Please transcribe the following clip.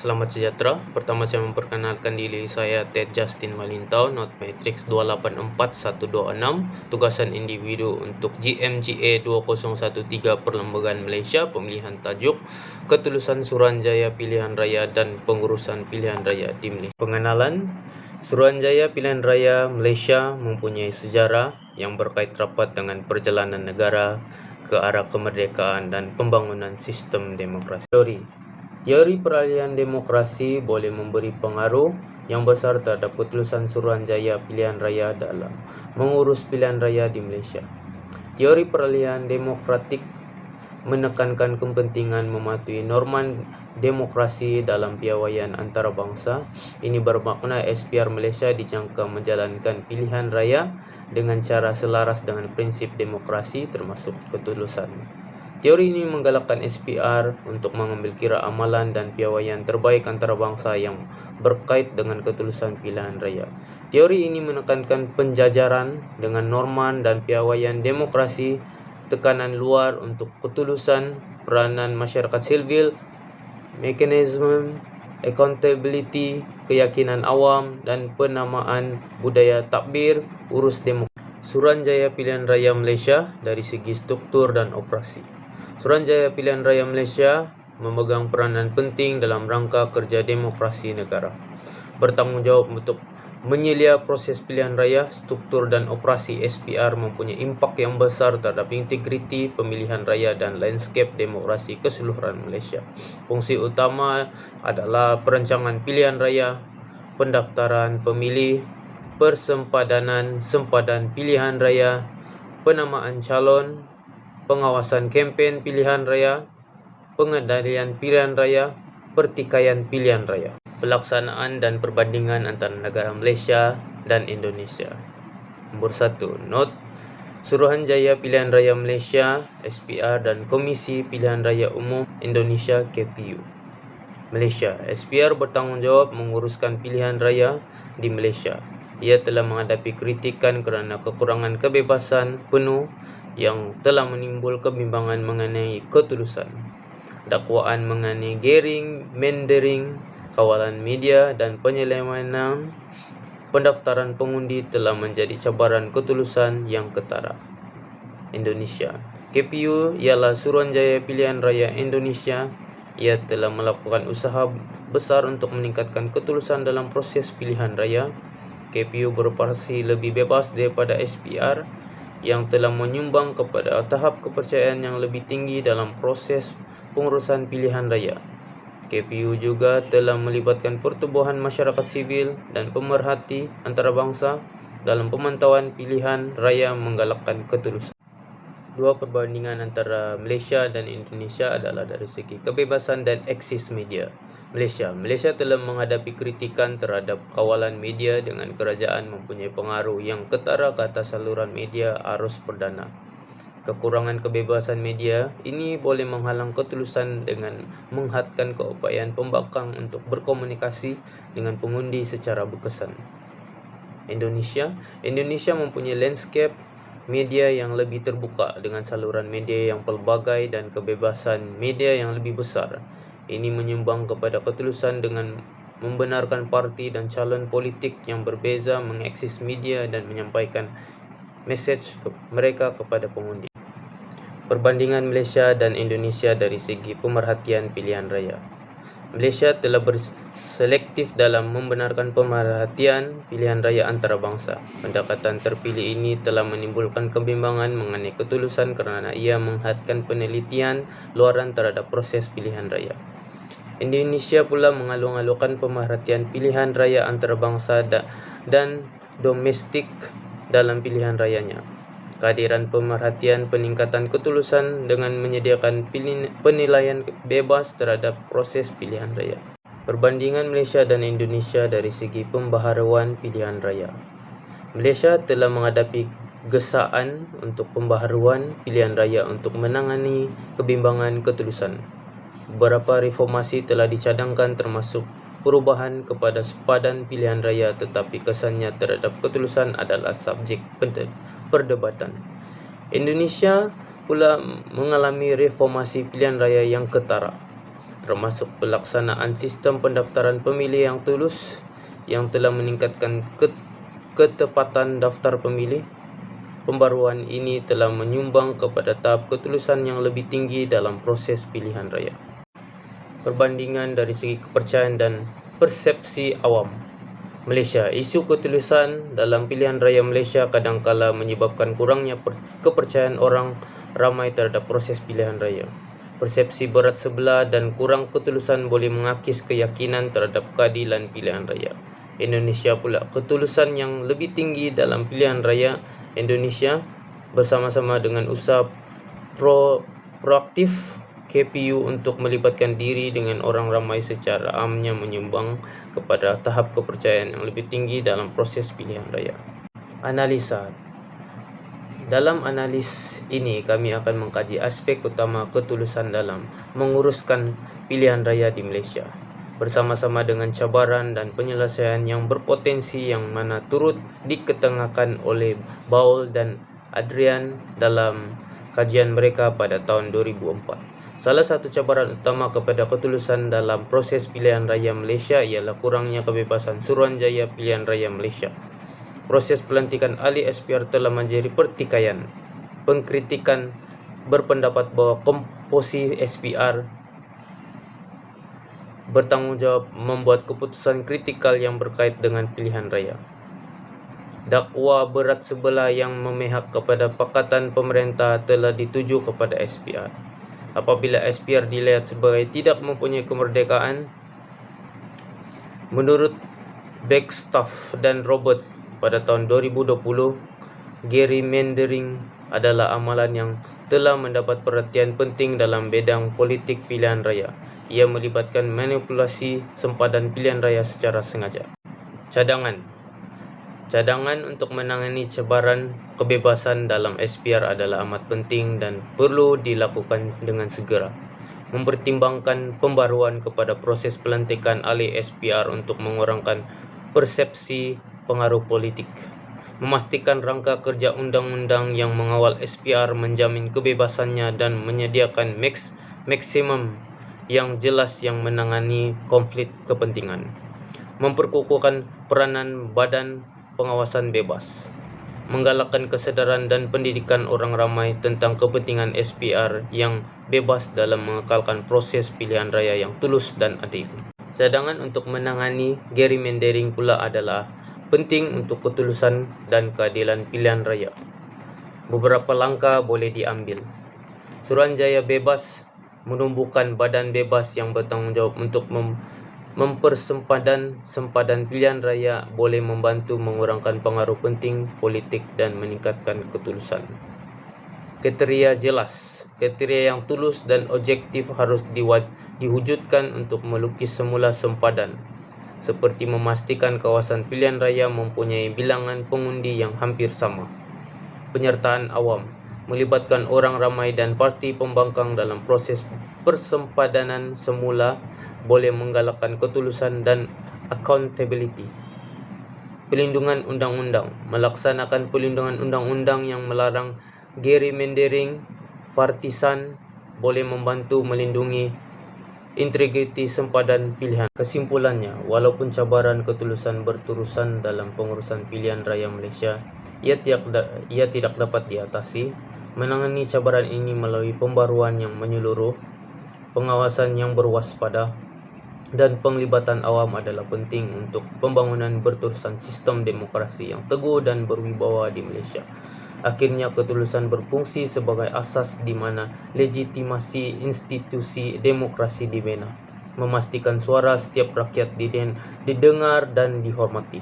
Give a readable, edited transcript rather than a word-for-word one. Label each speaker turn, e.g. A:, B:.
A: selamat sejahtera. Pertama saya memperkenalkan diri saya Ted Justin Malintau, Not Matrix 284126, tugasan individu untuk GMGA 2013 Perlembagaan Malaysia, pemilihan tajuk, ketulusan Suruhanjaya Pilihan Raya dan pengurusan pilihan raya di Malaysia. Pengenalan, Suruhanjaya Pilihan Raya Malaysia mempunyai sejarah yang berkait rapat dengan perjalanan negara ke arah kemerdekaan dan pembangunan sistem demokrasi. Teori peralihan demokrasi boleh memberi pengaruh yang besar terhadap ketulusan Suruhanjaya Pilihan Raya dalam mengurus pilihan raya di Malaysia. Teori peralihan demokratik menekankan kepentingan mematuhi norma demokrasi dalam piawaian antarabangsa. Ini bermakna SPR Malaysia dijangka menjalankan pilihan raya dengan cara selaras dengan prinsip demokrasi termasuk ketulusan. Teori ini menggalakkan SPR untuk mengambil kira amalan dan piawaian terbaik antarabangsa yang berkait dengan ketulusan pilihan raya. Teori ini menekankan penjajaran dengan norma dan piawaian demokrasi, tekanan luar untuk ketulusan, peranan masyarakat sivil, mekanisme accountability, keyakinan awam dan penamaan budaya takbir, urus demokrasi. Suruhanjaya Pilihan Raya Malaysia dari segi struktur dan operasi. Suruhanjaya Pilihan Raya Malaysia memegang peranan penting dalam rangka kerja demokrasi negara. Bertanggungjawab untuk menyelia proses pilihan raya, struktur dan operasi SPR mempunyai impak yang besar terhadap integriti pemilihan raya dan landscape demokrasi keseluruhan Malaysia. Fungsi utama adalah perancangan pilihan raya, pendaftaran pemilih, sempadan pilihan raya, penamaan calon, pengawasan kempen pilihan raya, pengendalian pilihan raya, pertikaian pilihan raya, pelaksanaan dan perbandingan antara negara Malaysia dan Indonesia. Nombor 1, Not Suruhanjaya Pilihan Raya Malaysia SPR dan Komisi Pilihan Raya Umum Indonesia KPU. Malaysia, SPR bertanggungjawab menguruskan pilihan raya di Malaysia. Ia telah menghadapi kritikan kerana kekurangan kebebasan penuh yang telah menimbul kebimbangan mengenai ketulusan. Dakwaan mengenai gerrymandering, kawalan media dan penyelewengan pendaftaran pengundi telah menjadi cabaran ketulusan yang ketara. Indonesia, KPU ialah Suruhanjaya Pilihan Raya Indonesia. Ia telah melakukan usaha besar untuk meningkatkan ketulusan dalam proses pilihan raya. KPU beroperasi lebih bebas daripada SPR yang telah menyumbang kepada tahap kepercayaan yang lebih tinggi dalam proses pengurusan pilihan raya. KPU juga telah melibatkan pertubuhan masyarakat sivil dan pemerhati antarabangsa dalam pemantauan pilihan raya menggalakkan ketulusan. Dua perbandingan antara Malaysia dan Indonesia adalah dari segi kebebasan dan akses media. Malaysia telah menghadapi kritikan terhadap kawalan media dengan kerajaan mempunyai pengaruh yang ketara ke atas saluran media arus perdana. Kekurangan kebebasan media ini boleh menghalang ketulusan dengan menghadkan keupayaan pembangkang untuk berkomunikasi dengan pengundi secara berkesan. Indonesia mempunyai landscape media yang lebih terbuka dengan saluran media yang pelbagai dan kebebasan media yang lebih besar. Ini menyumbang kepada ketulusan dengan membenarkan parti dan calon politik yang berbeza mengakses media dan menyampaikan mesej mereka kepada pengundi. Perbandingan Malaysia dan Indonesia dari segi pemerhatian pilihan raya. Malaysia telah berselektif dalam membenarkan pemerhatian pilihan raya antarabangsa. Pendekatan terpilih ini telah menimbulkan kebimbangan mengenai ketulusan kerana ia menghadkan penelitian luaran terhadap proses pilihan raya. Indonesia pula mengalung-alungkan pemerhatian pilihan raya antarabangsa dan domestik dalam pilihan rayanya. Kehadiran pemerhatian peningkatan ketulusan dengan menyediakan penilaian bebas terhadap proses pilihan raya. Perbandingan Malaysia dan Indonesia dari segi pembaharuan pilihan raya. Malaysia telah menghadapi gesaan untuk pembaharuan pilihan raya untuk menangani kebimbangan ketulusan. Beberapa reformasi telah dicadangkan termasuk perubahan kepada sempadan pilihan raya, tetapi kesannya terhadap ketulusan adalah subjek perdebatan. Indonesia pula mengalami reformasi pilihan raya yang ketara. termasuk pelaksanaan sistem pendaftaran pemilih yang tulus yang telah meningkatkan ketepatan daftar pemilih. Pembaruan ini telah menyumbang kepada tahap ketulusan yang lebih tinggi dalam proses pilihan raya. Perbandingan dari segi kepercayaan dan persepsi awam. Malaysia, isu ketulusan dalam pilihan raya Malaysia kadangkala menyebabkan kurangnya kepercayaan orang ramai terhadap proses pilihan raya. Persepsi berat sebelah dan kurang ketulusan boleh mengakis keyakinan terhadap keadilan pilihan raya. Indonesia pula, ketulusan yang lebih tinggi dalam pilihan raya Indonesia bersama-sama dengan usaha proaktif KPU untuk melibatkan diri dengan orang ramai secara amnya menyumbang kepada tahap kepercayaan yang lebih tinggi dalam proses pilihan raya. Analisa. Dalam analis ini kami akan mengkaji aspek utama ketulusan dalam menguruskan pilihan raya di Malaysia bersama-sama dengan cabaran dan penyelesaian yang berpotensi yang mana turut diketengahkan oleh Baul dan Adrian dalam kajian mereka pada tahun 2004. Salah satu cabaran utama kepada ketulusan dalam proses pilihan raya Malaysia ialah kurangnya kebebasan Suruhanjaya Pilihan Raya Malaysia. Proses pelantikan ahli SPR telah menjadi pertikaian. Pengkritikan berpendapat bahawa komposi SPR bertanggungjawab membuat keputusan kritikal yang berkait dengan pilihan raya. Dakwa berat sebelah yang memihak kepada Pakatan Pemerintah telah dituju kepada SPR. Apabila SPR dilihat sebagai tidak mempunyai kemerdekaan, menurut Bagstaff dan Robert pada tahun 2020, gerrymandering adalah amalan yang telah mendapat perhatian penting dalam bidang politik pilihan raya. Ia melibatkan manipulasi sempadan pilihan raya secara sengaja. Cadangan untuk menangani cabaran kebebasan dalam SPR adalah amat penting dan perlu dilakukan dengan segera. Mempertimbangkan pembaruan kepada proses pelantikan ahli SPR untuk mengurangkan persepsi pengaruh politik. Memastikan rangka kerja undang-undang yang mengawal SPR menjamin kebebasannya dan menyediakan maksimum yang jelas yang menangani konflik kepentingan. Memperkukuhkan peranan badan pengawasan bebas. Menggalakkan kesedaran dan pendidikan orang ramai tentang kepentingan SPR yang bebas dalam mengekalkan proses pilihan raya yang tulus dan adil. Cadangan untuk menangani gerrymandering pula adalah penting untuk ketulusan dan keadilan pilihan raya. Beberapa langkah boleh diambil. Suruhanjaya bebas menumbuhkan badan bebas yang bertanggungjawab untuk sempadan pilihan raya boleh membantu mengurangkan pengaruh penting politik dan meningkatkan ketulusan. Kriteria jelas, kriteria yang tulus dan objektif harus diwujudkan untuk melukis semula sempadan, seperti memastikan kawasan pilihan raya mempunyai bilangan pengundi yang hampir sama. Penyertaan awam melibatkan orang ramai dan parti pembangkang dalam proses persempadanan semula boleh menggalakkan ketulusan dan accountability. Pelindungan undang-undang melaksanakan pelindungan undang-undang yang melarang gerrymandering partisan boleh membantu melindungi integriti sempadan pilihan. Kesimpulannya, walaupun cabaran ketulusan berterusan dalam pengurusan pilihan raya Malaysia, ia tidak dapat diatasi. Menangani cabaran ini melalui pembaruan yang menyeluruh, pengawasan yang berwaspada, dan penglibatan awam adalah penting untuk pembangunan berterusan sistem demokrasi yang teguh dan berwibawa di Malaysia. Akhirnya, ketulusan berfungsi sebagai asas di mana legitimasi institusi demokrasi dibina, memastikan suara setiap rakyat didengar dan dihormati.